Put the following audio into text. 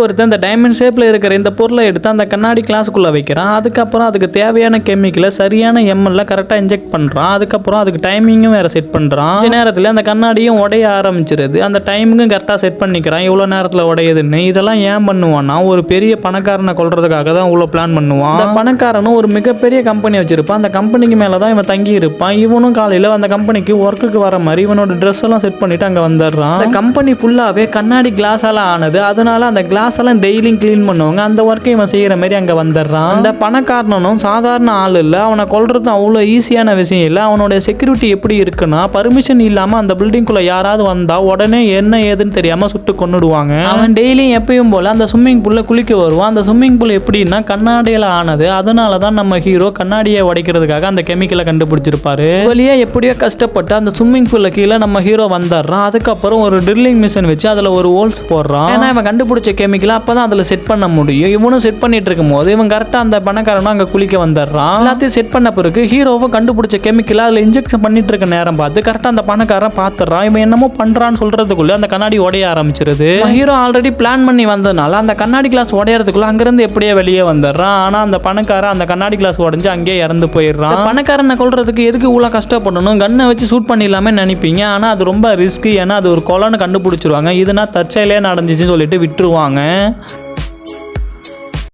ஒருத்தன் இந்த டைமண்ட் ஷேப்பில் இருக்கிற இந்த பொருளை எடுத்து அந்த கண்ணாடி கிளாஸுக்குள்ளே வைக்கிறான். அதுக்கப்புறம் அதுக்கு தேவையான கெமிக்கலை சரியான எம்எல்ல கரெக்டாக இன்ஜெக்ட் பண்ணுறான். அதுக்கப்புறம் அதுக்கு டைமிங்கும் வேறு செட் பண்ணுறான். கொஞ்ச நேரத்தில் அந்த கண்ணாடியும் உடைய ஆரம்பிச்சிருது. அந்த டைமுக்கும் கரெக்டாக செட் பண்ணிக்கிறான் எவ்வளோ நேரத்தில் உடையுதுன்னு. இதெல்லாம் ஏன் பண்ணுவான்னா ஒரு பெரிய பணக்காரனை கொல்றதுக்காக தான் இவ்வளோ பிளான் பண்ணுவான். அந்த பணக்காரனும் ஒரு மிகப்பெரிய கம்பெனி வச்சிருப்பான். அந்த கம்பெனிக்கு மேலே தான் இவன் தங்கி இருப்பான். இவனும் காலையில் அந்த கம்பெனிக்கு ஒர்க்குக்கு வர மாதிரி இவனோட ட்ரெஸ் எல்லாம் செட் பண்ணிட்டு அங்கே வந்துடுறான். அந்த கம்பெனி ஃபுல்லாகவே கண்ணாடி கிளாஸால் ஆனது. அதனால அந்த கிளாஸ் எல்லாம் டெய்லியும் க்ளீன் பண்ணுவாங்க. அந்த ஒர்க்கை இவன் செய்கிற மாதிரி அங்கே வந்துடுறான். அந்த பணக்காரனும் சாதாரண ஆள் இல்லை. அவனை கொல்றது அவ்வளோ ஈஸியான விஷயம் இல்லை. அவனோட செக்யூரிட்டி எப்படி இருக்குன்னா பர்மிஷன் இல்லாமல் அந்த பில்டிங்குள்ளே யாராவது வந்தால் உடனே என்ன ஏதுன்னு தெரியாமல் சுட்டு கொன்னுடுவாங்க. அவன் டெய்லியும் எப்பயும் போல் அந்த ஸ்விம்மிங் பூலில் குளிக்க வருவான். அந்த ஸ்விம்மிங் பூல் எப்படின்னா கண்ணாடியில் ஆனது. அதனால தான் நம்ம ஹீரோ கண்ணாடியை உடைக்கிறதுக்காக அந்த கெமிக்கலை கண்டுபிடிச்சிருப்பாரு. வழியாக எப்படியோ கஷ்டப்பட்டு அந்த ஸ்விம்மிங் பூலில் கீழே நம்ம ஹீரோ வந்துடுறான். அதுக்கப்புறம் ஒரு ட்ரில்லிங் மிஷின் வச்சு அதில் ஒரு ஹோல்ஸ் போடுறான். ஏன்னா இவன் கண்டுபிடிச்ச கெமிக்கலை அப்போ தான் அதில் செட் பண்ண முடியும். இவனும் செட் பண்ணிட்டு இருக்கும் போது இவன் கரெக்டாக அந்த பணக்காரனும் அங்கே குளிக்க வந்துடுறான். எல்லாத்தையும் செட் பண்ண பிறகு ஹீரோவும் கண்டுபிடிச்ச கெமிக்கலை அதில் இன்ஜெக்ஷன் பண்ணிட்டு இருக்க நேரம் பார்த்து கரெக்டாக அந்த பணக்காரன் பார்த்துறான். இவன் என்னமோ பண்ணுறான்னு சொல்றதுக்குள்ள அந்த கண்ணாடி உடைய ஆரம்பிச்சிருது. ஹீரோ ஆல்ரெடி பிளான் பண்ணி வந்ததுனால அந்த கண்ணாடி கிளாஸ் உடையறதுக்குள்ள அங்கிருந்து எப்படியே வெளியே வந்துடுறான். ஆனால் அந்த பணக்காரன் அந்த கண்ணாடி கிளாஸ் உடஞ்சு அங்கேயே இறந்து போயிடுறான். பணக்காரனை கொல்றதுக்கு எதுக்கு இவ்வளோ கஷ்டப்படணும்? கன்னை வச்சு ஷூட் பண்ணிடலாமே நினைப்பீங்க. ஆனால் அது ரொம்ப ரிஸ்க். ஏன்னா அது ஒரு கொலைன்னு கண்டுபிடிச்சிருவாங்க. இதுனா தற்செயலே நடந்துச்சுன்னு சொல்லிட்டு விட்டுருவாங்க.